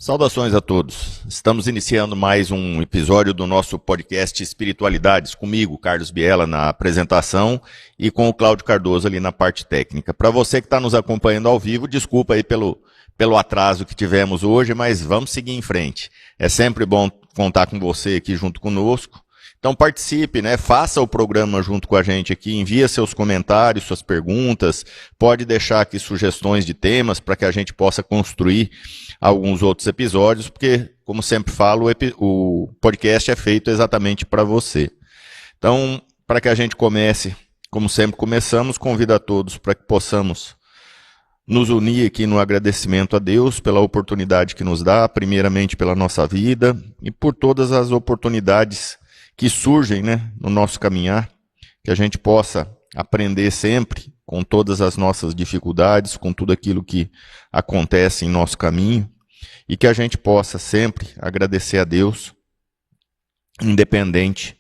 Saudações a todos. Estamos iniciando mais um episódio do nosso podcast Espiritualidades, comigo, Carlos Biela, na apresentação e com o Cláudio Cardoso ali na parte técnica. Para você que está nos acompanhando ao vivo, desculpa aí pelo atraso que tivemos hoje, mas vamos seguir em frente. É sempre bom contar com você aqui junto conosco. Então participe, né? Faça o programa junto com a gente aqui, envie seus comentários, suas perguntas, pode deixar aqui sugestões de temas para que a gente possa construir alguns outros episódios, porque, como sempre falo, o podcast é feito exatamente para você. Então, para que a gente comece, como sempre começamos, convido a todos para que possamos nos unir aqui no agradecimento a Deus pela oportunidade que nos dá, primeiramente pela nossa vida e por todas as oportunidades que surgem, né, no nosso caminhar, que a gente possa aprender sempre com todas as nossas dificuldades, com tudo aquilo que acontece em nosso caminho, e que a gente possa sempre agradecer a Deus, independente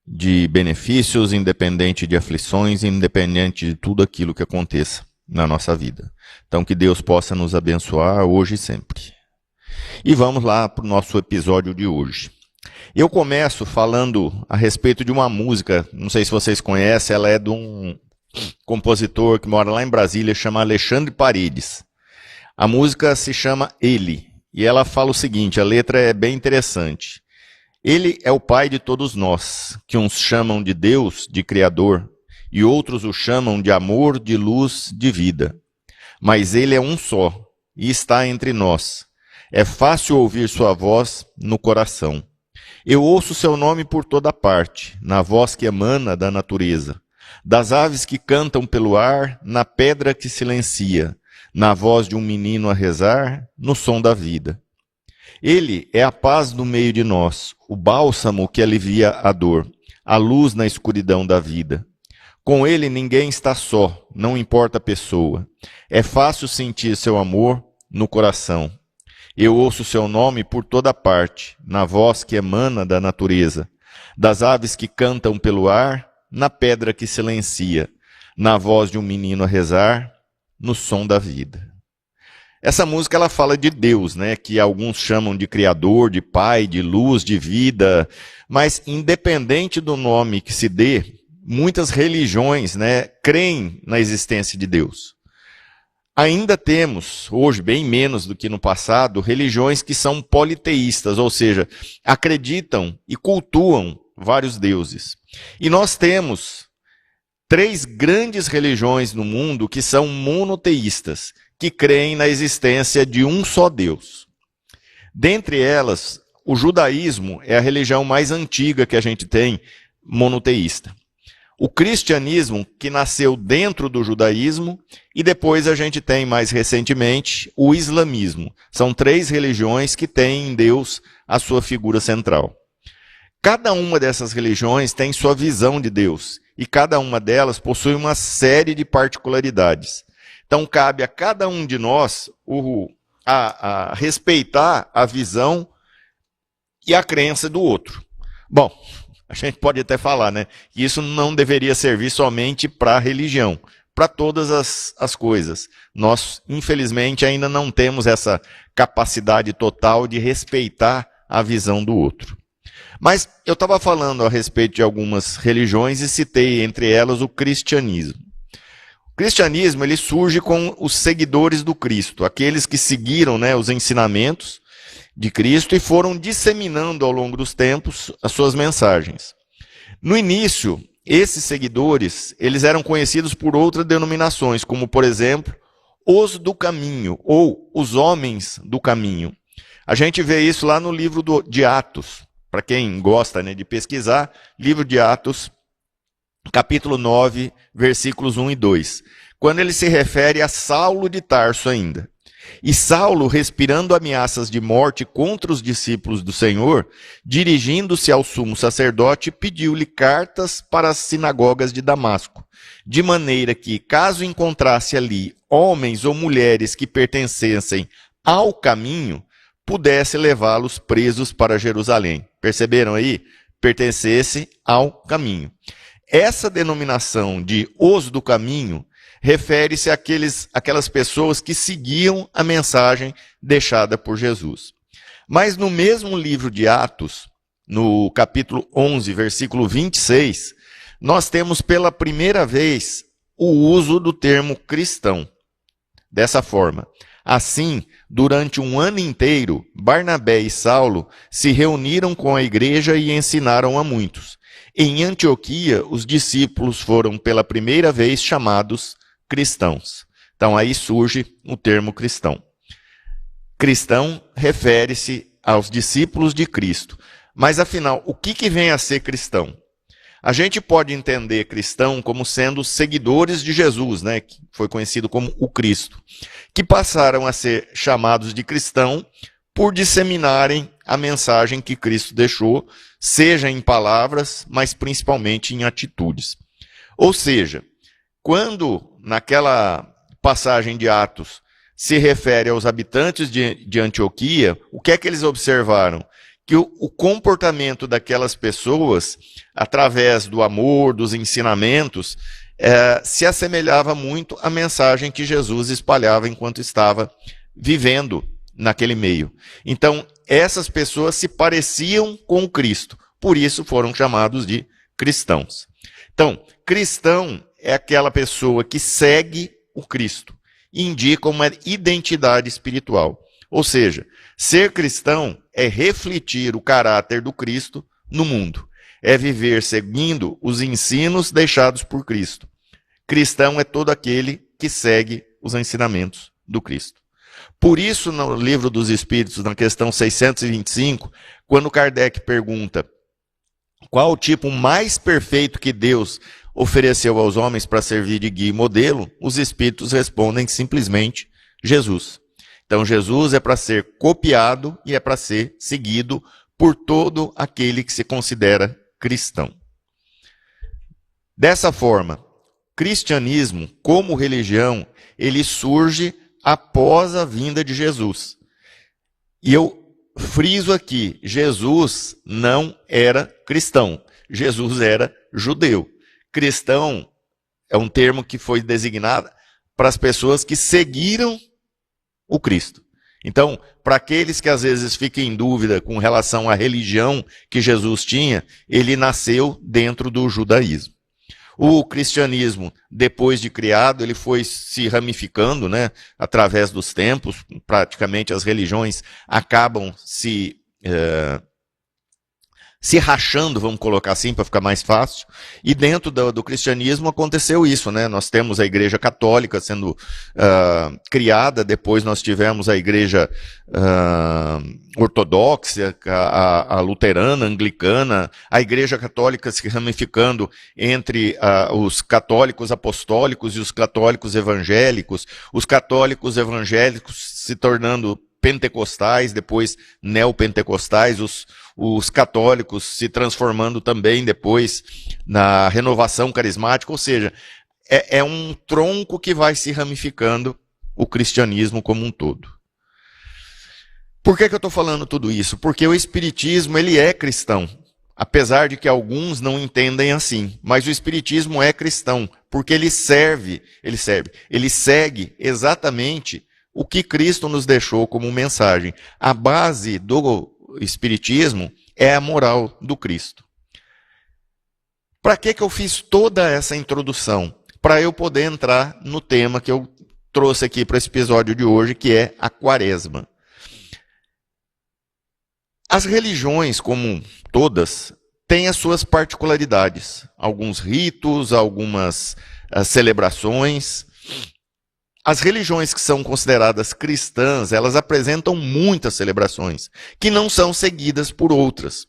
de benefícios, independente de aflições, independente de tudo aquilo que aconteça na nossa vida. Então que Deus possa nos abençoar hoje e sempre. E vamos lá para o nosso episódio de hoje. Eu começo falando a respeito de uma música, não sei se vocês conhecem, ela é de um compositor que mora lá em Brasília, chama Alexandre Paredes. A música se chama Ele, e ela fala o seguinte, a letra é bem interessante. Ele é o Pai de todos nós, que uns chamam de Deus, de Criador, e outros o chamam de amor, de luz, de vida. Mas Ele é um só, e está entre nós. É fácil ouvir sua voz no coração. Eu ouço seu nome por toda parte, na voz que emana da natureza, das aves que cantam pelo ar, na pedra que silencia, na voz de um menino a rezar, no som da vida. Ele é a paz no meio de nós, o bálsamo que alivia a dor, a luz na escuridão da vida. Com ele ninguém está só, não importa a pessoa. É fácil sentir seu amor no coração. Eu ouço seu nome por toda parte, na voz que emana da natureza, das aves que cantam pelo ar, na pedra que silencia, na voz de um menino a rezar, no som da vida. Essa música ela fala de Deus, né, que alguns chamam de Criador, de Pai, de luz, de vida, mas independente do nome que se dê, muitas religiões, né, creem na existência de Deus. Ainda temos, hoje, bem menos do que no passado, religiões que são politeístas, ou seja, acreditam e cultuam vários deuses. E nós temos 3 grandes religiões no mundo que são monoteístas, que creem na existência de um só Deus. Dentre elas, o judaísmo é a religião mais antiga que a gente tem, monoteísta. O cristianismo, que nasceu dentro do judaísmo, e depois a gente tem, mais recentemente, o islamismo. São 3 religiões que têm em Deus a sua figura central. Cada uma dessas religiões tem sua visão de Deus, e cada uma delas possui uma série de particularidades. Então cabe a cada um de nós a respeitar a visão e a crença do outro. Bom, a gente pode até falar, né, que isso não deveria servir somente para a religião, para todas as coisas. Nós, infelizmente, ainda não temos essa capacidade total de respeitar a visão do outro. Mas eu estava falando a respeito de algumas religiões e citei entre elas o cristianismo. O cristianismo ele surge com os seguidores do Cristo, aqueles que seguiram, né, os ensinamentos de Cristo e foram disseminando ao longo dos tempos as suas mensagens. No início, esses seguidores, eles eram conhecidos por outras denominações, como, por exemplo, os do caminho, ou os homens do caminho. A gente vê isso lá no livro de Atos, para quem gosta, né, de pesquisar, livro de Atos, capítulo 9, versículos 1 e 2, quando ele se refere a Saulo de Tarso ainda. E Saulo, respirando ameaças de morte contra os discípulos do Senhor, dirigindo-se ao sumo sacerdote, pediu-lhe cartas para as sinagogas de Damasco, de maneira que, caso encontrasse ali homens ou mulheres que pertencessem ao caminho, pudesse levá-los presos para Jerusalém. Perceberam aí? Pertencesse ao caminho. Essa denominação de os do caminho refere-se àquelas pessoas que seguiam a mensagem deixada por Jesus. Mas no mesmo livro de Atos, no capítulo 11, versículo 26, nós temos pela primeira vez o uso do termo cristão. Dessa forma, assim, durante um ano inteiro, Barnabé e Saulo se reuniram com a igreja e ensinaram a muitos. Em Antioquia, os discípulos foram pela primeira vez chamados cristãos. Então aí surge o termo cristão. Cristão refere-se aos discípulos de Cristo. Mas afinal, o que vem a ser cristão? A gente pode entender cristão como sendo seguidores de Jesus, né, que foi conhecido como o Cristo, que passaram a ser chamados de cristão por disseminarem a mensagem que Cristo deixou, seja em palavras, mas principalmente em atitudes. Ou seja, quando naquela passagem de Atos se refere aos habitantes de Antioquia, o que é que eles observaram? Que o comportamento daquelas pessoas, através do amor, dos ensinamentos, se assemelhava muito à mensagem que Jesus espalhava enquanto estava vivendo naquele meio. Então, essas pessoas se pareciam com o Cristo, por isso foram chamados de cristãos. Então, cristão é aquela pessoa que segue o Cristo, e indica uma identidade espiritual. Ou seja, ser cristão é refletir o caráter do Cristo no mundo. É viver seguindo os ensinos deixados por Cristo. Cristão é todo aquele que segue os ensinamentos do Cristo. Por isso, no Livro dos Espíritos, na questão 625, quando Kardec pergunta qual o tipo mais perfeito que Deus ofereceu aos homens para servir de guia e modelo, os Espíritos respondem simplesmente Jesus. Então, Jesus é para ser copiado e é para ser seguido por todo aquele que se considera cristão. Dessa forma, cristianismo, como religião, ele surge após a vinda de Jesus. E eu friso aqui, Jesus não era cristão, Jesus era judeu. Cristão é um termo que foi designado para as pessoas que seguiram o Cristo. Então, para aqueles que às vezes ficam em dúvida com relação à religião que Jesus tinha, ele nasceu dentro do judaísmo. O cristianismo, depois de criado, ele foi se ramificando, né, através dos tempos. Praticamente as religiões acabam se rachando, vamos colocar assim, para ficar mais fácil. E dentro do cristianismo aconteceu isso, né? Nós temos a Igreja Católica sendo criada, depois nós tivemos a Igreja Ortodoxa, a Luterana, a Anglicana, a Igreja Católica se ramificando entre os católicos apostólicos e os católicos evangélicos, os católicos evangélicos se tornando pentecostais, depois neopentecostais, os católicos se transformando também depois na renovação carismática, ou seja, é um tronco que vai se ramificando o cristianismo como um todo. Por que eu estou falando tudo isso? Porque o espiritismo ele é cristão, apesar de que alguns não entendem assim, mas o espiritismo é cristão, porque ele segue exatamente o que Cristo nos deixou como mensagem. A base do espiritismo é a moral do Cristo. Para que eu fiz toda essa introdução? Para eu poder entrar no tema que eu trouxe aqui para esse episódio de hoje, que é a Quaresma. As religiões, como todas, têm as suas particularidades. Alguns ritos, algumas celebrações. As religiões que são consideradas cristãs, elas apresentam muitas celebrações, que não são seguidas por outras.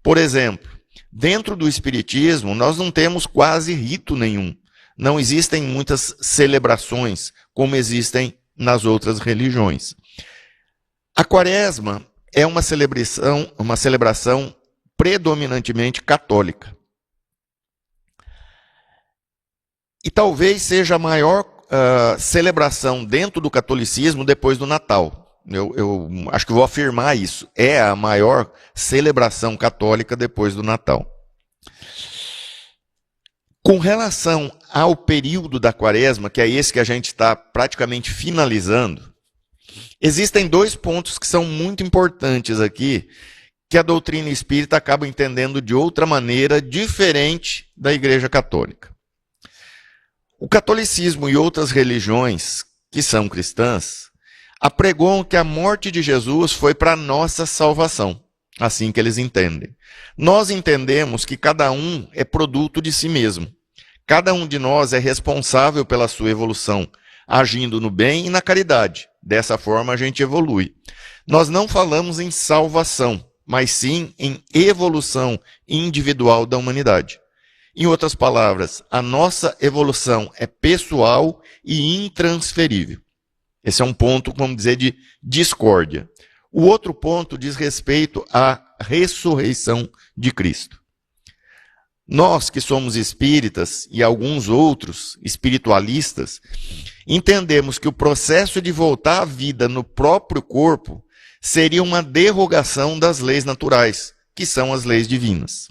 Por exemplo, dentro do espiritismo, nós não temos quase rito nenhum. Não existem muitas celebrações, como existem nas outras religiões. A Quaresma é uma celebração predominantemente católica. E talvez seja a maior celebração dentro do catolicismo depois do Natal. Eu acho que vou afirmar isso. É a maior celebração católica depois do Natal. Com relação ao período da quaresma, que é esse que a gente está praticamente finalizando, existem 2 pontos que são muito importantes aqui, que a doutrina espírita acaba entendendo de outra maneira, diferente da Igreja Católica. O catolicismo e outras religiões que são cristãs apregoam que a morte de Jesus foi para a nossa salvação, assim que eles entendem. Nós entendemos que cada um é produto de si mesmo. Cada um de nós é responsável pela sua evolução, agindo no bem e na caridade. Dessa forma a gente evolui. Nós não falamos em salvação, mas sim em evolução individual da humanidade. Em outras palavras, a nossa evolução é pessoal e intransferível. Esse é um ponto, vamos dizer, de discórdia. O outro ponto diz respeito à ressurreição de Cristo. Nós que somos espíritas e alguns outros espiritualistas, entendemos que o processo de voltar à vida no próprio corpo seria uma derrogação das leis naturais, que são as leis divinas.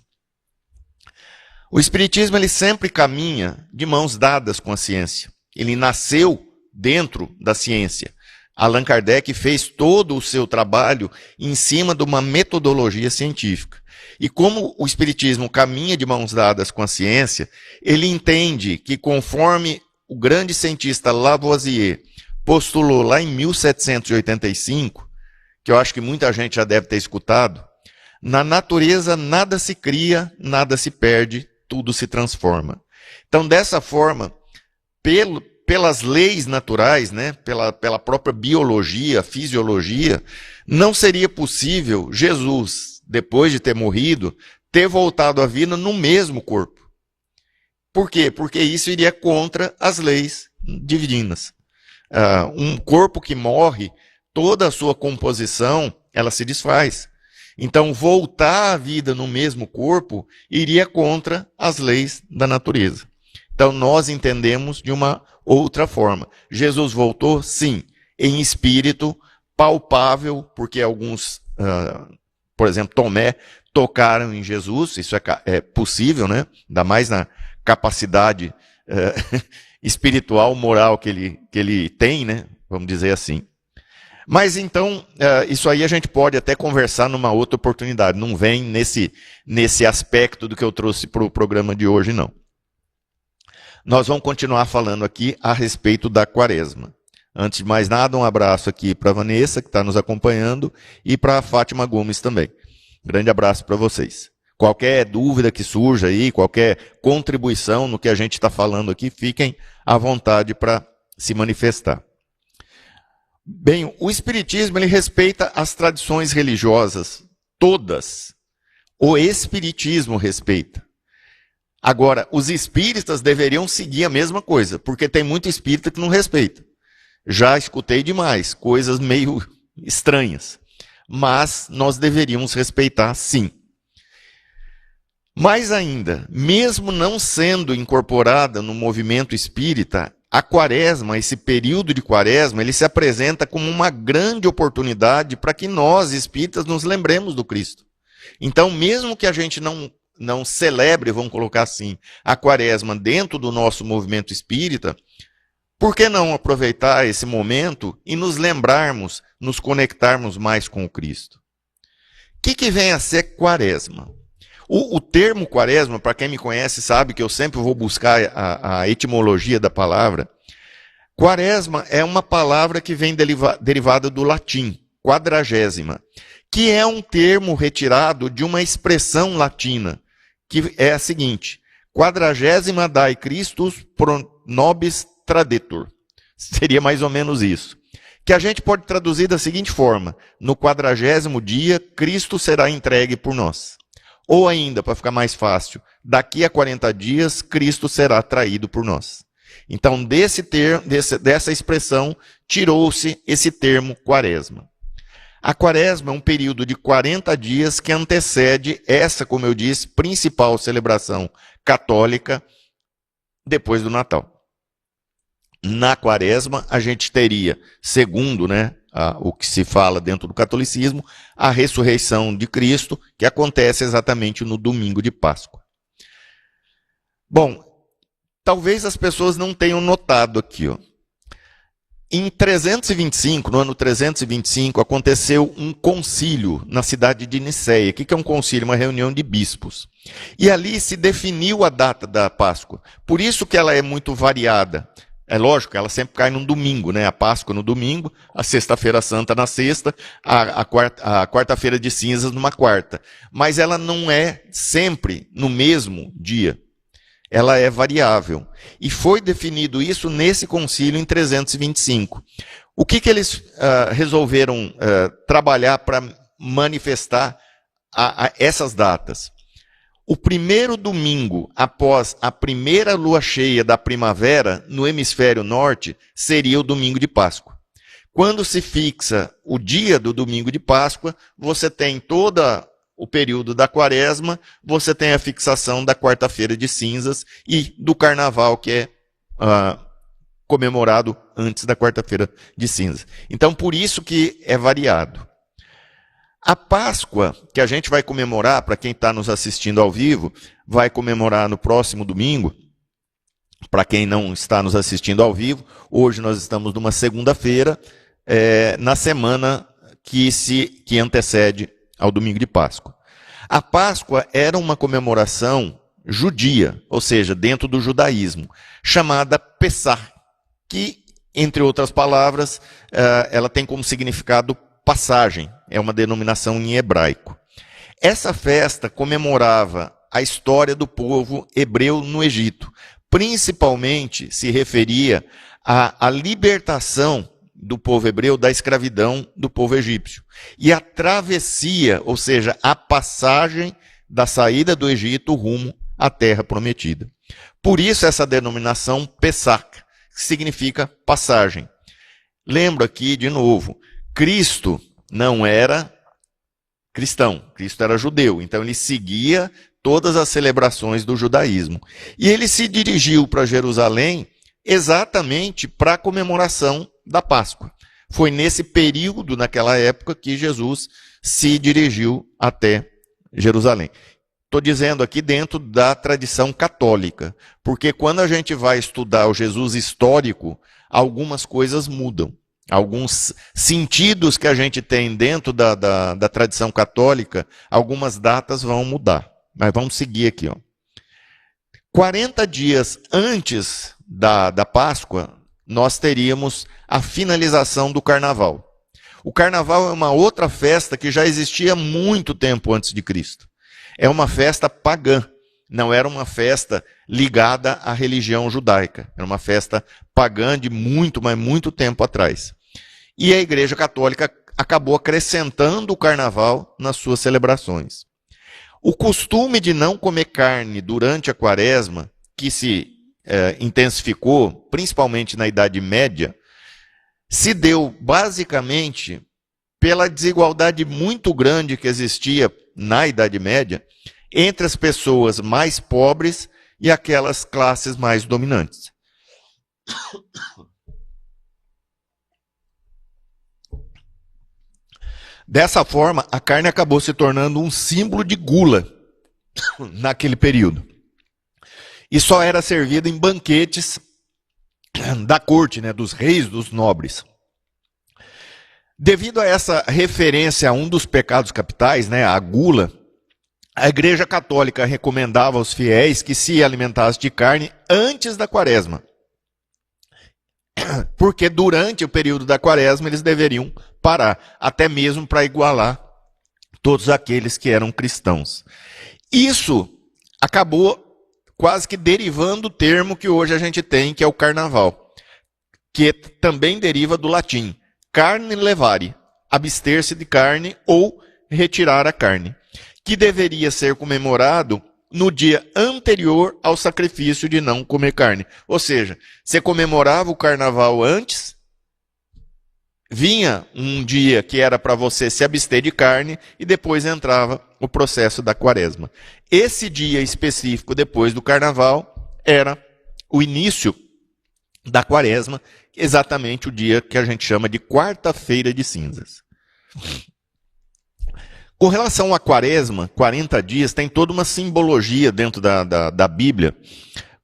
O espiritismo ele sempre caminha de mãos dadas com a ciência. Ele nasceu dentro da ciência. Allan Kardec fez todo o seu trabalho em cima de uma metodologia científica. E como o espiritismo caminha de mãos dadas com a ciência, ele entende que conforme o grande cientista Lavoisier postulou lá em 1785, que eu acho que muita gente já deve ter escutado, na natureza nada se cria, nada se perde, tudo se transforma. Então, dessa forma, pelas leis naturais, né, pela própria biologia, fisiologia, não seria possível Jesus, depois de ter morrido, ter voltado à vida no mesmo corpo. Por quê? Porque isso iria contra as leis divinas. Um corpo que morre, toda a sua composição, ela se desfaz. Então, voltar à vida no mesmo corpo iria contra as leis da natureza. Então, nós entendemos de uma outra forma. Jesus voltou, sim, em espírito, palpável, porque alguns, por exemplo, Tomé, tocaram em Jesus, isso é possível, né? Ainda mais na capacidade espiritual, moral que ele tem, né? Vamos dizer assim. Mas então, isso aí a gente pode até conversar numa outra oportunidade, não vem nesse aspecto do que eu trouxe para o programa de hoje, não. Nós vamos continuar falando aqui a respeito da quaresma. Antes de mais nada, um abraço aqui para a Vanessa, que está nos acompanhando, e para a Fátima Gomes também. Grande abraço para vocês. Qualquer dúvida que surja aí, qualquer contribuição no que a gente está falando aqui, fiquem à vontade para se manifestar. Bem, o Espiritismo ele respeita as tradições religiosas, todas. O Espiritismo respeita. Agora, os espíritas deveriam seguir a mesma coisa, porque tem muito espírita que não respeita. Já escutei demais, coisas meio estranhas. Mas nós deveríamos respeitar, sim. Mais ainda, mesmo não sendo incorporada no movimento espírita, a quaresma, esse período de quaresma, ele se apresenta como uma grande oportunidade para que nós, espíritas, nos lembremos do Cristo. Então, mesmo que a gente não celebre, vamos colocar assim, a quaresma dentro do nosso movimento espírita, por que não aproveitar esse momento e nos lembrarmos, nos conectarmos mais com o Cristo? O que vem a ser quaresma? O termo quaresma, para quem me conhece, sabe que eu sempre vou buscar a etimologia da palavra. Quaresma é uma palavra que vem derivada do latim, quadragésima, que é um termo retirado de uma expressão latina, que é a seguinte: quadragésima dai Christus pro nobis tradetur. Seria mais ou menos isso. Que a gente pode traduzir da seguinte forma: no 40º dia, Cristo será entregue por nós. Ou ainda, para ficar mais fácil, daqui a 40 dias, Cristo será traído por nós. Então, dessa expressão, tirou-se esse termo quaresma. A quaresma é um período de 40 dias que antecede essa, como eu disse, principal celebração católica depois do Natal. Na quaresma, a gente teria, segundo o que se fala dentro do catolicismo, a ressurreição de Cristo, que acontece exatamente no domingo de Páscoa. Bom, talvez as pessoas não tenham notado aqui, ó. Em 325, no ano 325, aconteceu um concílio na cidade de Niceia. O que é um concílio? Uma reunião de bispos. E ali se definiu a data da Páscoa. Por isso que ela é muito variada. É lógico, ela sempre cai num domingo, né? A Páscoa no domingo, a Sexta-feira Santa na sexta, a quarta-feira de cinzas numa quarta. Mas ela não é sempre no mesmo dia. Ela é variável. E foi definido isso nesse concílio em 325. O que eles resolveram trabalhar para manifestar essas datas? O primeiro domingo após a primeira lua cheia da primavera, no hemisfério norte, seria o domingo de Páscoa. Quando se fixa o dia do domingo de Páscoa, você tem todo o período da quaresma, você tem a fixação da quarta-feira de cinzas e do carnaval, que é comemorado antes da quarta-feira de cinzas. Então, por isso que é variado. A Páscoa, que a gente vai comemorar, para quem está nos assistindo ao vivo, vai comemorar no próximo domingo. Para quem não está nos assistindo ao vivo, hoje nós estamos numa segunda-feira, na semana que antecede ao domingo de Páscoa. A Páscoa era uma comemoração judia, ou seja, dentro do judaísmo, chamada Pessah, que, entre outras palavras, ela tem como significado passagem, é uma denominação em hebraico. Essa festa comemorava a história do povo hebreu no Egito. Principalmente se referia à libertação do povo hebreu da escravidão do povo egípcio. E a travessia, ou seja, a passagem da saída do Egito rumo à terra prometida. Por isso essa denominação Pessah, que significa passagem. Lembro aqui, de novo, Cristo não era cristão, Cristo era judeu, então ele seguia todas as celebrações do judaísmo. E ele se dirigiu para Jerusalém exatamente para a comemoração da Páscoa. Foi nesse período, naquela época, que Jesus se dirigiu até Jerusalém. Estou dizendo aqui dentro da tradição católica, porque quando a gente vai estudar o Jesus histórico, algumas coisas mudam. Alguns sentidos que a gente tem dentro da tradição católica, algumas datas vão mudar. Mas vamos seguir aqui. 40 dias antes da Páscoa, nós teríamos a finalização do Carnaval. O Carnaval é uma outra festa que já existia muito tempo antes de Cristo. É uma festa pagã. Não era uma festa ligada à religião judaica. Era uma festa pagã de muito, mas muito tempo atrás. E a Igreja Católica acabou acrescentando o carnaval nas suas celebrações. O costume de não comer carne durante a quaresma, que se intensificou, principalmente na Idade Média, se deu basicamente pela desigualdade muito grande que existia na Idade Média entre as pessoas mais pobres e aquelas classes mais dominantes. Dessa forma, a carne acabou se tornando um símbolo de gula naquele período. E só era servida em banquetes da corte, né, dos reis, dos nobres. Devido a essa referência a um dos pecados capitais, né, a gula, a Igreja Católica recomendava aos fiéis que se alimentassem de carne antes da quaresma. Porque durante o período da quaresma eles deveriam parar, até mesmo para igualar todos aqueles que eram cristãos. Isso acabou quase que derivando o termo que hoje a gente tem, que é o carnaval, que também deriva do latim, carne levare, abster-se de carne ou retirar a carne, que deveria ser comemorado no dia anterior ao sacrifício de não comer carne. Ou seja, você comemorava o carnaval antes, vinha um dia que era para você se abster de carne e depois entrava o processo da quaresma. Esse dia específico depois do carnaval era o início da quaresma, exatamente o dia que a gente chama de quarta-feira de cinzas. Com relação à quaresma, 40 dias, tem toda uma simbologia dentro da Bíblia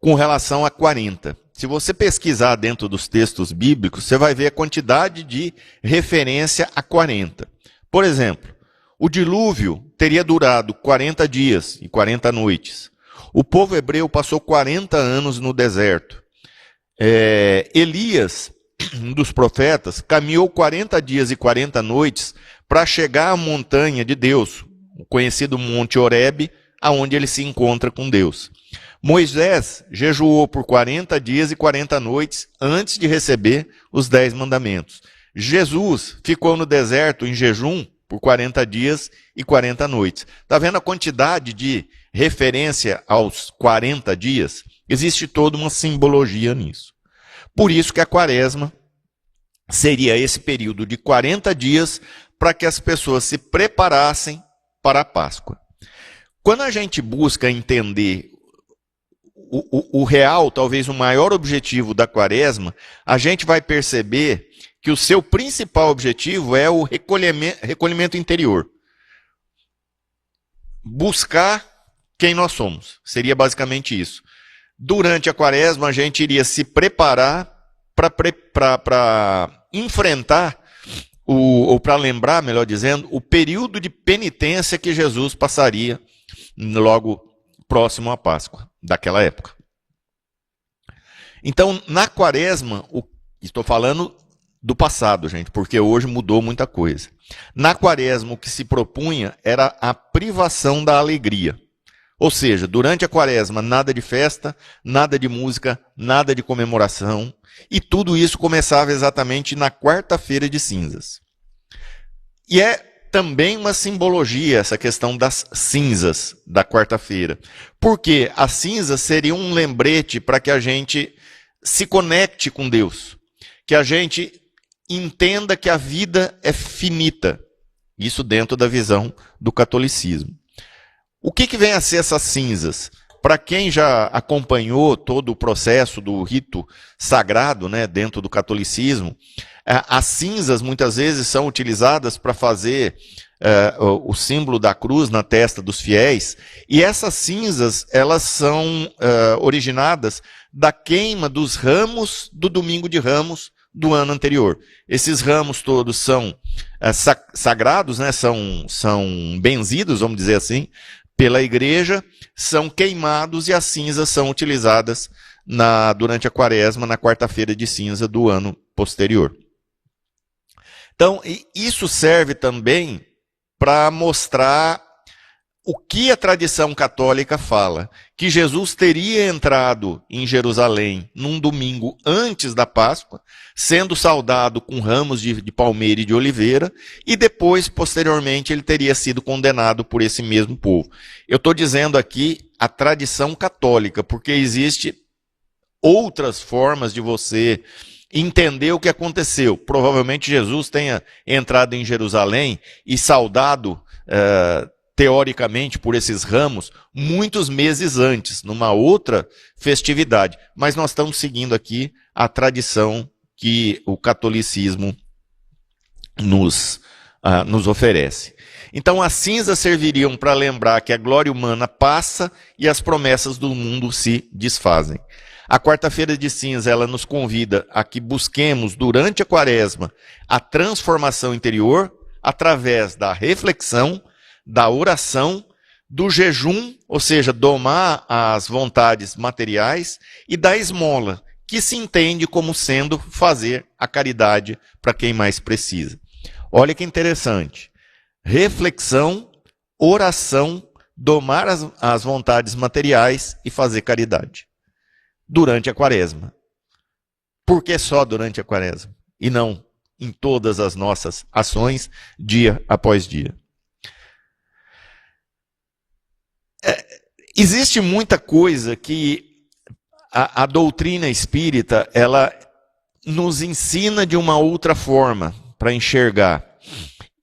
com relação a 40. Se você pesquisar dentro dos textos bíblicos, você vai ver a quantidade de referência a 40. Por exemplo, o dilúvio teria durado 40 dias e 40 noites. O povo hebreu passou 40 anos no deserto. Elias, um dos profetas, caminhou 40 dias e 40 noites para chegar à montanha de Deus, o conhecido Monte Horebe, aonde ele se encontra com Deus. Moisés jejuou por 40 dias e 40 noites antes de receber os 10 mandamentos. Jesus ficou no deserto em jejum por 40 dias e 40 noites. Está vendo a quantidade de referência aos 40 dias? Existe toda uma simbologia nisso. Por isso que a quaresma seria esse período de 40 dias para que as pessoas se preparassem para a Páscoa. Quando a gente busca entender o real, talvez o maior objetivo da quaresma, a gente vai perceber que o seu principal objetivo é o recolhimento interior. Buscar quem nós somos. Seria basicamente isso. Durante a quaresma, a gente iria se preparar para enfrentar, ou para lembrar, melhor dizendo, o período de penitência que Jesus passaria logo próximo à Páscoa, daquela época. Então, na quaresma, estou falando do passado, gente, porque hoje mudou muita coisa. Na quaresma, o que se propunha era a privação da alegria. Ou seja, durante a quaresma, nada de festa, nada de música, nada de comemoração, e tudo isso começava exatamente na quarta-feira de cinzas. E é também uma simbologia essa questão das cinzas da quarta-feira. Porque as cinzas seriam um lembrete para que a gente se conecte com Deus. Que a gente entenda que a vida é finita. Isso dentro da visão do catolicismo. O que vem a ser essas cinzas? Para quem já acompanhou todo o processo do rito sagrado, né, dentro do catolicismo, as cinzas muitas vezes são utilizadas para fazer o símbolo da cruz na testa dos fiéis, e essas cinzas elas são originadas da queima dos ramos do domingo de Ramos do ano anterior. Esses ramos todos são sagrados, né, são benzidos, vamos dizer assim, pela igreja, são queimados e as cinzas são utilizadas durante a quaresma, na quarta-feira de cinza do ano posterior. Então, isso serve também para mostrar o que a tradição católica fala, que Jesus teria entrado em Jerusalém num domingo antes da Páscoa, sendo saudado com ramos de palmeira e de oliveira, e depois, posteriormente, ele teria sido condenado por esse mesmo povo. Eu estou dizendo aqui a tradição católica, porque existe outras formas de você entender o que aconteceu. Provavelmente Jesus tenha entrado em Jerusalém e saudado teoricamente por esses ramos muitos meses antes, numa outra festividade. Mas nós estamos seguindo aqui a tradição que o catolicismo nos oferece. Então as cinzas serviriam para lembrar que a glória humana passa e as promessas do mundo se desfazem. A quarta-feira de cinza, ela nos convida a que busquemos, durante a quaresma, a transformação interior através da reflexão, da oração, do jejum, ou seja, domar as vontades materiais, e da esmola, que se entende como sendo fazer a caridade para quem mais precisa. Olha que interessante. Reflexão, oração, domar as vontades materiais e fazer caridade. Durante a quaresma. Por que só durante a quaresma? E não em todas as nossas ações, dia após dia. Existe muita coisa que a doutrina espírita ela nos ensina de uma outra forma para enxergar.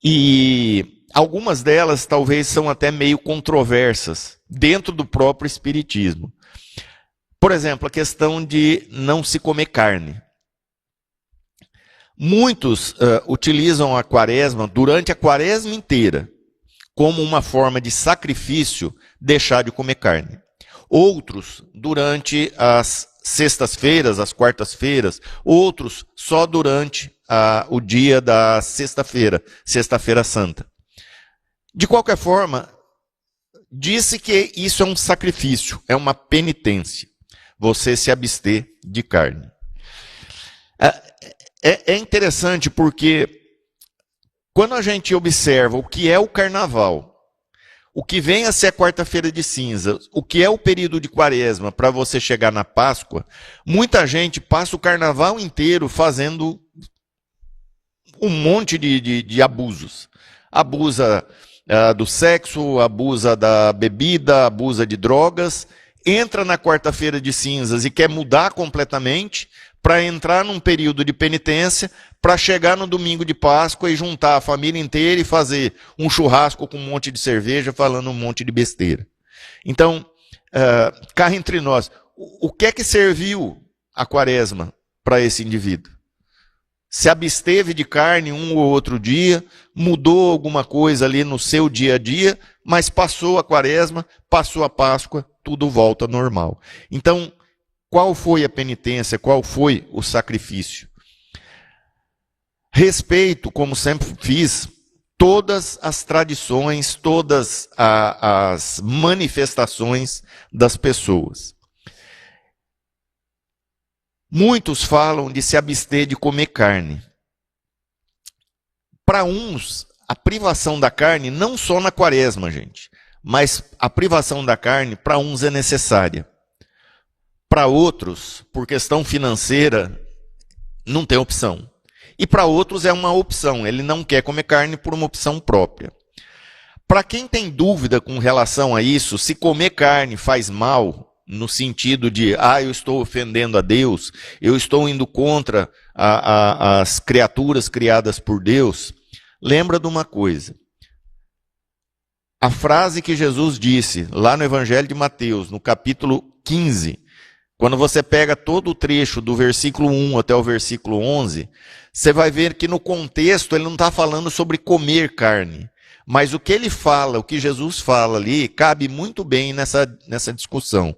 E algumas delas talvez são até meio controversas dentro do próprio espiritismo. Por exemplo, a questão de não se comer carne. Muitos utilizam a quaresma, durante a quaresma inteira, como uma forma de sacrifício deixar de comer carne. outros durante as sextas-feiras, as quartas-feiras, outros só durante o dia da sexta-feira, Sexta-feira Santa. De qualquer forma, disse que isso é um sacrifício, é uma penitência, você se abster de carne. É interessante porque quando a gente observa o que é o carnaval, o que vem a ser a quarta-feira de cinza, o que é o período de quaresma para você chegar na Páscoa, muita gente passa o carnaval inteiro fazendo um monte de abusos. Abusa do sexo, abusa da bebida, abusa de drogas, entra na quarta-feira de cinzas e quer mudar completamente para entrar num período de penitência, para chegar no domingo de Páscoa e juntar a família inteira e fazer um churrasco com um monte de cerveja, falando um monte de besteira. Então, cá entre nós, o que é que serviu a quaresma para esse indivíduo? Se absteve de carne um ou outro dia, mudou alguma coisa ali no seu dia a dia, mas passou a quaresma, passou a Páscoa, tudo volta ao normal. Então, qual foi a penitência? Qual foi o sacrifício? Respeito, como sempre fiz, todas as tradições, todas as manifestações das pessoas. Muitos falam de se abster de comer carne. Para uns, a privação da carne, não só na quaresma, gente, mas a privação da carne, para uns é necessária. Para outros, por questão financeira, não tem opção. E para outros é uma opção, ele não quer comer carne por uma opção própria. Para quem tem dúvida com relação a isso, se comer carne faz mal, no sentido de, eu estou ofendendo a Deus, eu estou indo contra as criaturas criadas por Deus, lembra de uma coisa. A frase que Jesus disse lá no Evangelho de Mateus, no capítulo 15, quando você pega todo o trecho do versículo 1 até o versículo 11, você vai ver que no contexto ele não está falando sobre comer carne. Mas o que ele fala, o que Jesus fala ali, cabe muito bem nessa discussão.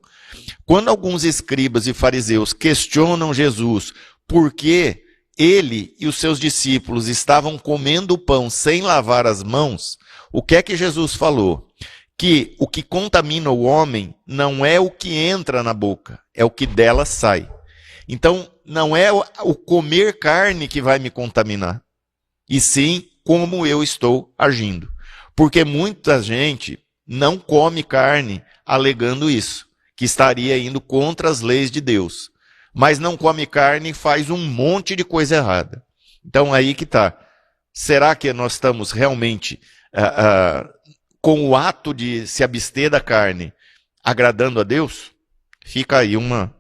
Quando alguns escribas e fariseus questionam Jesus por que ele e os seus discípulos estavam comendo o pão sem lavar as mãos, o que é que Jesus falou? Que o que contamina o homem não é o que entra na boca, é o que dela sai. Então, não é o comer carne que vai me contaminar, e sim como eu estou agindo. Porque muita gente não come carne alegando isso, que estaria indo contra as leis de Deus. Mas não come carne e faz um monte de coisa errada. Então, aí que está. Será que nós estamos realmente com o ato de se abster da carne, agradando a Deus? Fica aí uma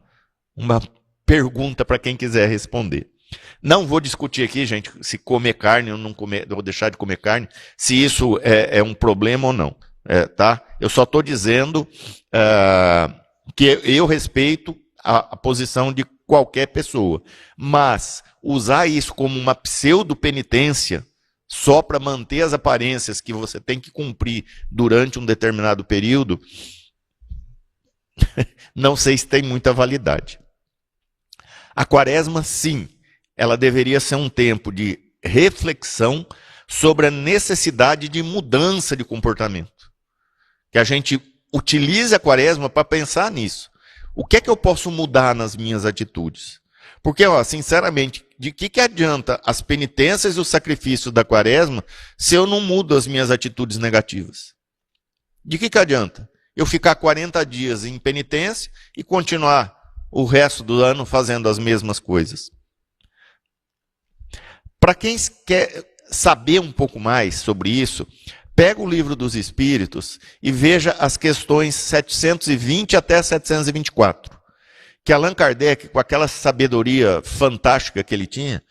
pergunta para quem quiser responder. Não vou discutir aqui, gente, se comer carne ou não comer, ou deixar de comer carne, se isso é um problema ou não. Tá? Eu só estou dizendo que eu respeito a posição de qualquer pessoa. Mas usar isso como uma pseudo-penitência, só para manter as aparências que você tem que cumprir durante um determinado período, não sei se tem muita validade. A quaresma, sim, ela deveria ser um tempo de reflexão sobre a necessidade de mudança de comportamento. Que a gente utilize a quaresma para pensar nisso. O que é que eu posso mudar nas minhas atitudes? Porque, sinceramente, de que adianta as penitências e os sacrifícios da quaresma se eu não mudo as minhas atitudes negativas? De que adianta eu ficar 40 dias em penitência e continuar o resto do ano fazendo as mesmas coisas? Para quem quer saber um pouco mais sobre isso, pega o Livro dos Espíritos e veja as questões 720 até 724. Que Allan Kardec, com aquela sabedoria fantástica que ele tinha,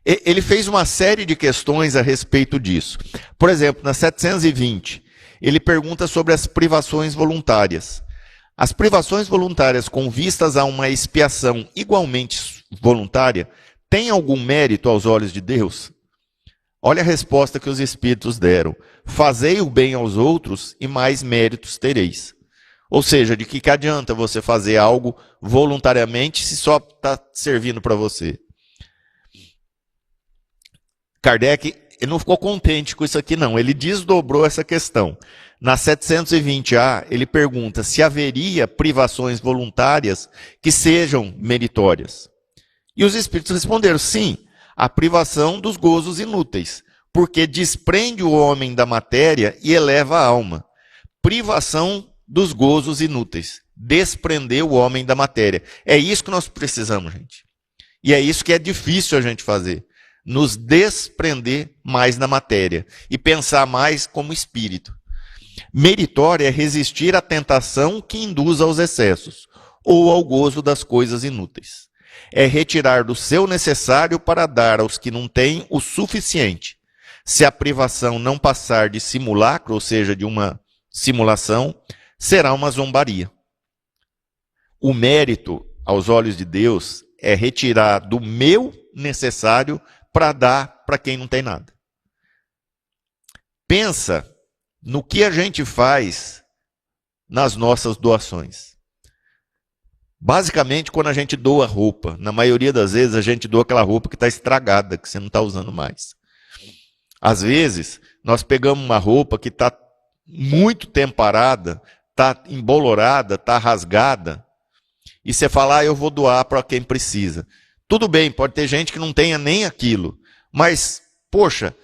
ele fez uma série de questões a respeito disso. Por exemplo, na 720, ele pergunta sobre as privações voluntárias. As privações voluntárias com vistas a uma expiação igualmente voluntária, têm algum mérito aos olhos de Deus? Olha a resposta que os Espíritos deram. Fazei o bem aos outros e mais méritos tereis. Ou seja, de que adianta você fazer algo voluntariamente se só está servindo para você? Kardec não ficou contente com isso aqui, não. Ele desdobrou essa questão. Na 720A, ele pergunta se haveria privações voluntárias que sejam meritórias. E os espíritos responderam, sim, a privação dos gozos inúteis, porque desprende o homem da matéria e eleva a alma. Privação dos gozos inúteis, desprender o homem da matéria. É isso que nós precisamos, gente. E é isso que é difícil a gente fazer. Nos desprender mais da matéria e pensar mais como espírito. Meritória é resistir à tentação que induz aos excessos ou ao gozo das coisas inúteis. É retirar do seu necessário para dar aos que não têm o suficiente. Se a privação não passar de simulacro, ou seja, de uma simulação, será uma zombaria. O mérito, aos olhos de Deus, é retirar do meu necessário para dar para quem não tem nada. Pensa no que a gente faz nas nossas doações. Basicamente, quando a gente doa roupa, na maioria das vezes a gente doa aquela roupa que está estragada, que você não está usando mais. Às vezes, nós pegamos uma roupa que está muito tempo parada, está embolorada, está rasgada, e você fala, eu vou doar para quem precisa. Tudo bem, pode ter gente que não tenha nem aquilo, mas, poxa,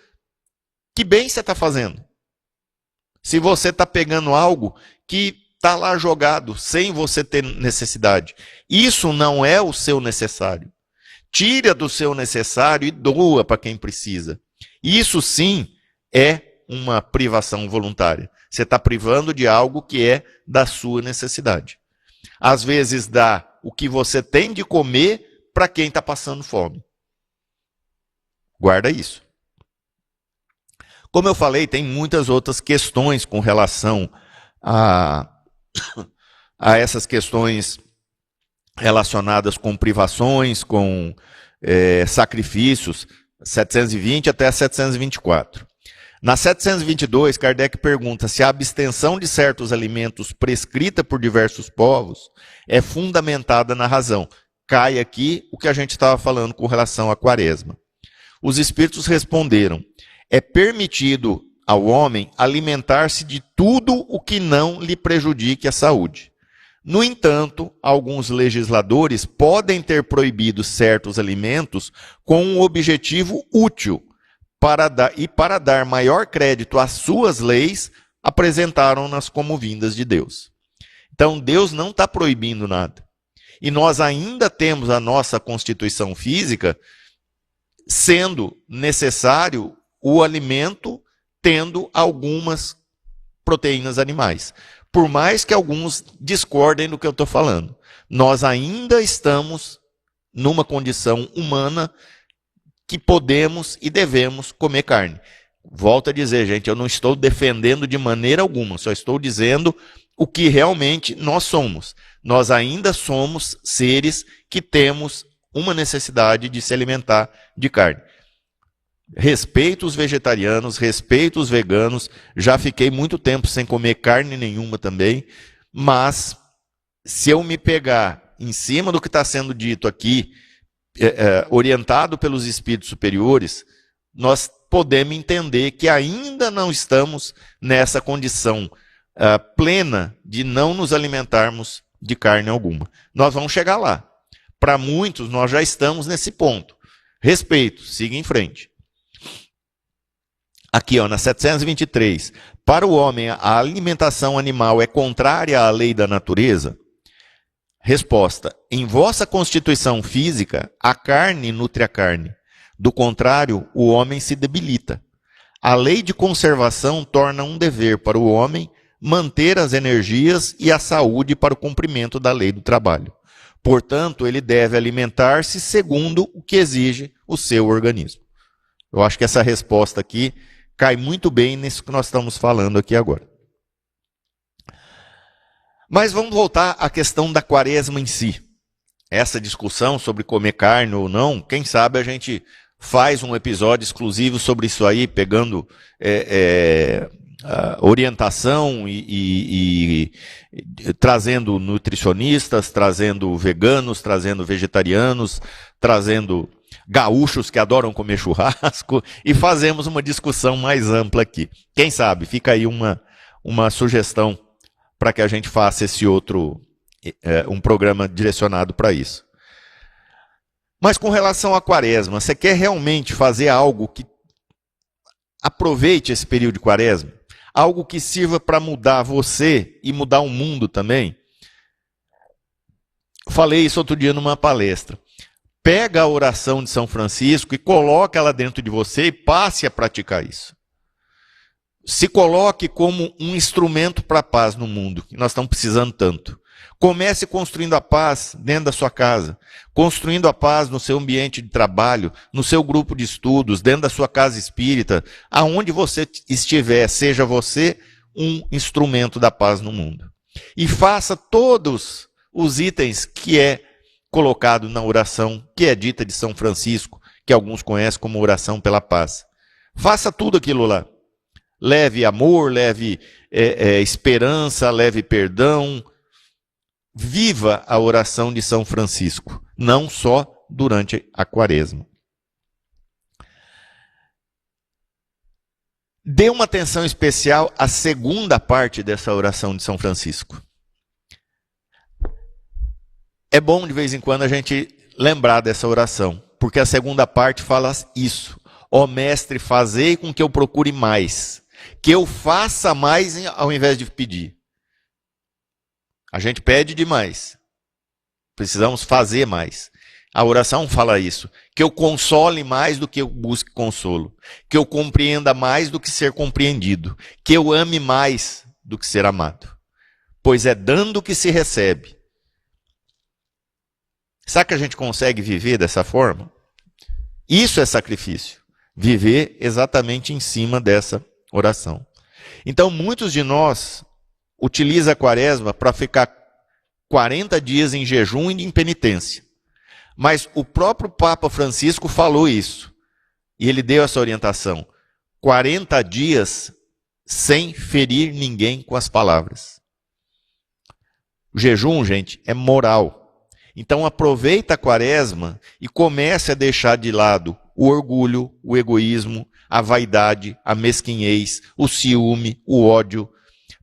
que bem você está fazendo? Se você está pegando algo que está lá jogado, sem você ter necessidade. Isso não é o seu necessário. Tira do seu necessário e doa para quem precisa. Isso sim é uma privação voluntária. Você está privando de algo que é da sua necessidade. Às vezes dá o que você tem de comer para quem está passando fome. Guarda isso. Como eu falei, tem muitas outras questões com relação a essas questões relacionadas com privações, com sacrifícios, 720 até 724. Na 722, Kardec pergunta se a abstenção de certos alimentos prescrita por diversos povos é fundamentada na razão. Cai aqui o que a gente estava falando com relação à quaresma. Os espíritos responderam, é permitido ao homem alimentar-se de tudo o que não lhe prejudique a saúde. No entanto, alguns legisladores podem ter proibido certos alimentos com um objetivo útil, para dar maior crédito às suas leis, apresentaram-nas como vindas de Deus. Então, Deus não está proibindo nada. E nós ainda temos a nossa constituição física sendo necessário o alimento tendo algumas proteínas animais. Por mais que alguns discordem do que eu estou falando, nós ainda estamos numa condição humana que podemos e devemos comer carne. Volto a dizer, gente, eu não estou defendendo de maneira alguma, só estou dizendo o que realmente nós somos. Nós ainda somos seres que temos uma necessidade de se alimentar de carne. Respeito os vegetarianos, respeito os veganos, já fiquei muito tempo sem comer carne nenhuma também, mas se eu me pegar em cima do que está sendo dito aqui, orientado pelos espíritos superiores, nós podemos entender que ainda não estamos nessa condição plena de não nos alimentarmos de carne alguma. Nós vamos chegar lá. Para muitos, nós já estamos nesse ponto. Respeito, siga em frente. Aqui, na 723. Para o homem, a alimentação animal é contrária à lei da natureza? Resposta. Em vossa constituição física, a carne nutre a carne. Do contrário, o homem se debilita. A lei de conservação torna um dever para o homem manter as energias e a saúde para o cumprimento da lei do trabalho. Portanto, ele deve alimentar-se segundo o que exige o seu organismo. Eu acho que essa resposta aqui cai muito bem nisso que nós estamos falando aqui agora. Mas vamos voltar à questão da quaresma em si. Essa discussão sobre comer carne ou não, quem sabe a gente faz um episódio exclusivo sobre isso aí, pegando orientação trazendo nutricionistas, trazendo veganos, trazendo vegetarianos, trazendo gaúchos que adoram comer churrasco, e fazemos uma discussão mais ampla aqui. Quem sabe, fica aí uma sugestão para que a gente faça esse outro, um programa direcionado para isso. Mas com relação à quaresma, você quer realmente fazer algo que aproveite esse período de quaresma? Algo que sirva para mudar você e mudar o mundo também? Falei isso outro dia numa palestra. Pega a oração de São Francisco e coloca ela dentro de você e passe a praticar isso. Se coloque como um instrumento para a paz no mundo, que nós estamos precisando tanto. Comece construindo a paz dentro da sua casa, construindo a paz no seu ambiente de trabalho, no seu grupo de estudos, dentro da sua casa espírita, aonde você estiver, seja você um instrumento da paz no mundo. E faça todos os itens que é colocado na oração, que é dita de São Francisco, que alguns conhecem como oração pela paz. Faça tudo aquilo lá. Leve amor, leve esperança, leve perdão. Viva a oração de São Francisco, não só durante a quaresma. Dê uma atenção especial à segunda parte dessa oração de São Francisco. É bom de vez em quando a gente lembrar dessa oração, porque a segunda parte fala isso. Ó Mestre, fazei com que eu procure mais, que eu faça mais ao invés de pedir. A gente pede demais. Precisamos fazer mais. A oração fala isso. Que eu console mais do que eu busque consolo. Que eu compreenda mais do que ser compreendido. Que eu ame mais do que ser amado. Pois é dando que se recebe. Será que a gente consegue viver dessa forma? Isso é sacrifício. Viver exatamente em cima dessa oração. Então, muitos de nós utilizam a quaresma para ficar 40 dias em jejum e em penitência. Mas o próprio Papa Francisco falou isso. E ele deu essa orientação. 40 dias sem ferir ninguém com as palavras. O jejum, gente, é moral. Então aproveita a quaresma e comece a deixar de lado o orgulho, o egoísmo, a vaidade, a mesquinhez, o ciúme, o ódio.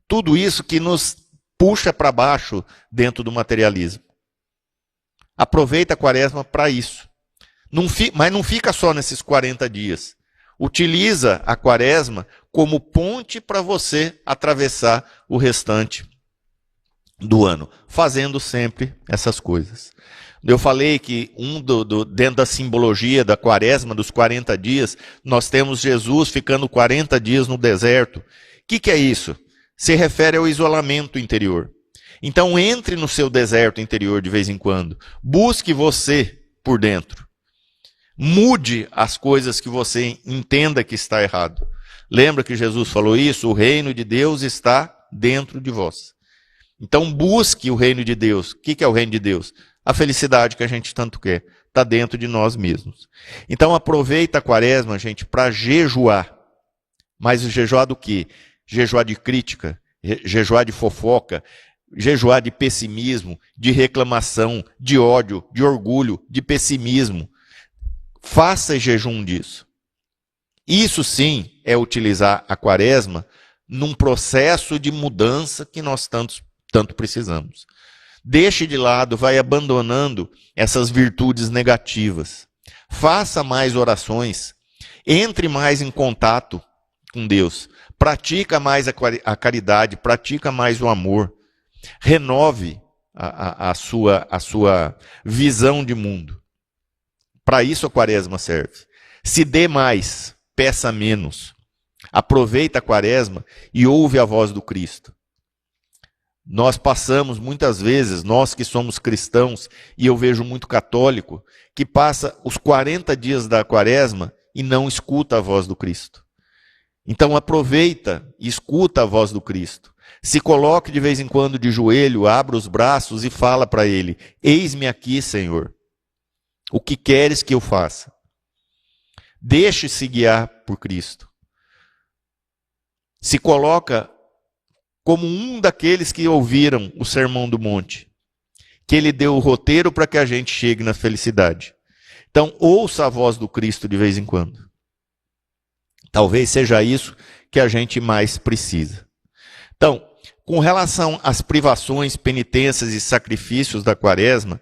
Tudo isso que nos puxa para baixo dentro do materialismo. Aproveita a quaresma para isso. Mas não fica só nesses 40 dias. Utiliza a quaresma como ponte para você atravessar o restante do ano, fazendo sempre essas coisas. Eu falei que dentro da simbologia da quaresma, dos 40 dias, nós temos Jesus ficando 40 dias no deserto. O que é isso? Se refere ao isolamento interior. Então entre no seu deserto interior de vez em quando. Busque você por dentro. Mude as coisas que você entenda que está errado. Lembra que Jesus falou isso? O reino de Deus está dentro de vós. Então busque o reino de Deus. O que é o reino de Deus? A felicidade que a gente tanto quer. Está dentro de nós mesmos. Então aproveita a quaresma, gente, para jejuar. Mas jejuar do quê? Jejuar de crítica, jejuar de fofoca, jejuar de pessimismo, de reclamação, de ódio, de orgulho, de pessimismo. Faça jejum disso. Isso sim é utilizar a quaresma num processo de mudança que nós tanto precisamos. Deixe de lado, vai abandonando essas virtudes negativas. Faça mais orações, entre mais em contato com Deus. Pratica mais a caridade, pratica mais o amor. Renove a sua visão de mundo. Para isso a quaresma serve. Se dê mais, peça menos. Aproveita a quaresma e ouve a voz do Cristo. Nós passamos muitas vezes, nós que somos cristãos, e eu vejo muito católico, que passa os 40 dias da quaresma e não escuta a voz do Cristo. Então aproveita e escuta a voz do Cristo. Se coloque de vez em quando de joelho, abra os braços e fala para Ele: eis-me aqui, Senhor. O que queres que eu faça? Deixe-se guiar por Cristo. Se coloca como um daqueles que ouviram o Sermão do Monte, que ele deu o roteiro para que a gente chegue na felicidade. Então, ouça a voz do Cristo de vez em quando. Talvez seja isso que a gente mais precisa. Então, com relação às privações, penitências e sacrifícios da Quaresma,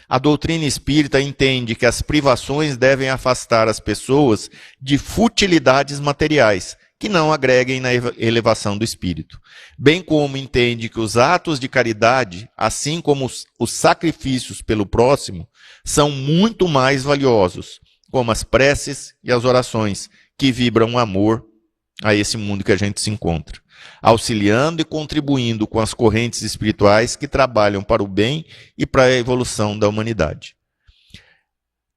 a doutrina espírita entende que as privações devem afastar as pessoas de futilidades materiais, que não agreguem na elevação do espírito. Bem como entende que os atos de caridade, assim como os sacrifícios pelo próximo, são muito mais valiosos, como as preces e as orações, que vibram amor a esse mundo que a gente se encontra, auxiliando e contribuindo com as correntes espirituais que trabalham para o bem e para a evolução da humanidade.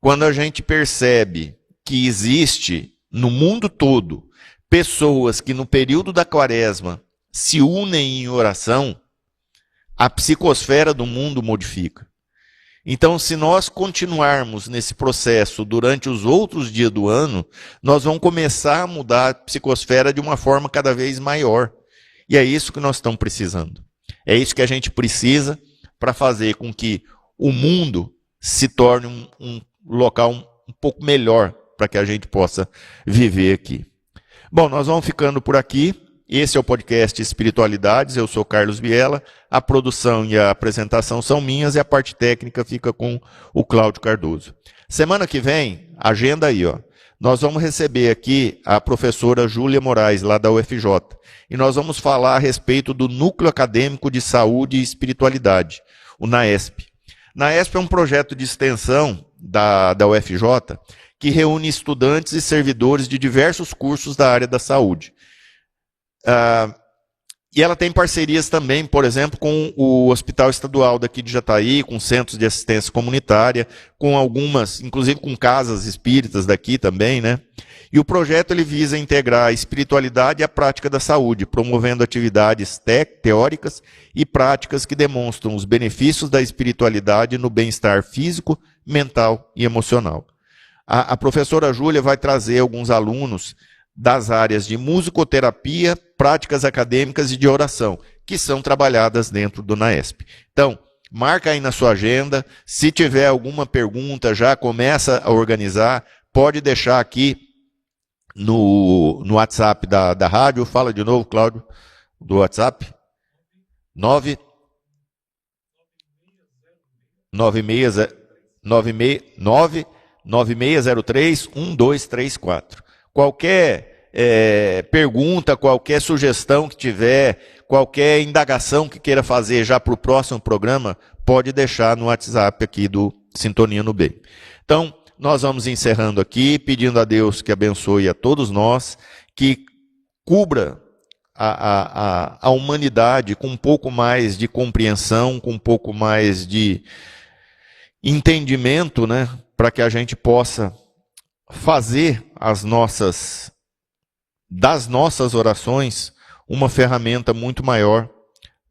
Quando a gente percebe que existe no mundo todo pessoas que no período da Quaresma se unem em oração, a psicosfera do mundo modifica. Então, se nós continuarmos nesse processo durante os outros dias do ano, nós vamos começar a mudar a psicosfera de uma forma cada vez maior. E é isso que nós estamos precisando. É isso que a gente precisa para fazer com que o mundo se torne um local um pouco melhor para que a gente possa viver aqui. Bom, nós vamos ficando por aqui. Esse é o podcast Espiritualidades, eu sou Carlos Biela, a produção e a apresentação são minhas e a parte técnica fica com o Cláudio Cardoso. Semana que vem, agenda aí, ó. Nós vamos receber aqui a professora Júlia Moraes, lá da UFJ, e nós vamos falar a respeito do Núcleo Acadêmico de Saúde e Espiritualidade, o NAESP. NAESP é um projeto de extensão da UFJ que reúne estudantes e servidores de diversos cursos da área da saúde. E ela tem parcerias também, por exemplo, com o Hospital Estadual daqui de Jataí, com centros de assistência comunitária, com algumas, inclusive com casas espíritas daqui também, né? E o projeto ele visa integrar a espiritualidade e a prática da saúde, promovendo atividades teóricas e práticas que demonstram os benefícios da espiritualidade no bem-estar físico, mental e emocional. A professora Júlia vai trazer alguns alunos das áreas de musicoterapia, práticas acadêmicas e de oração, que são trabalhadas dentro do NAESP. Então, marca aí na sua agenda, se tiver alguma pergunta, já começa a organizar, pode deixar aqui no WhatsApp da rádio. Fala de novo, Cláudio, do WhatsApp. 9603-1234. Qualquer pergunta, qualquer sugestão que tiver, qualquer indagação que queira fazer já para o próximo programa, pode deixar no WhatsApp aqui do Sintonia no Bem. Então, nós vamos encerrando aqui, pedindo a Deus que abençoe a todos nós, que cubra a humanidade com um pouco mais de compreensão, com um pouco mais de entendimento, né, para que a gente possa fazer das nossas orações uma ferramenta muito maior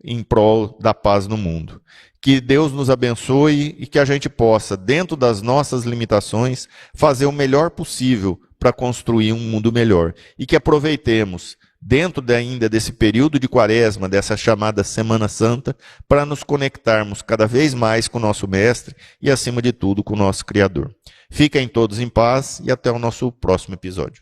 em prol da paz no mundo. Que Deus nos abençoe e que a gente possa, dentro das nossas limitações, fazer o melhor possível para construir um mundo melhor. E que aproveitemos, dentro ainda desse período de Quaresma, dessa chamada Semana Santa, para nos conectarmos cada vez mais com o nosso Mestre e, acima de tudo, com o nosso Criador. Fiquem todos em paz e até o nosso próximo episódio.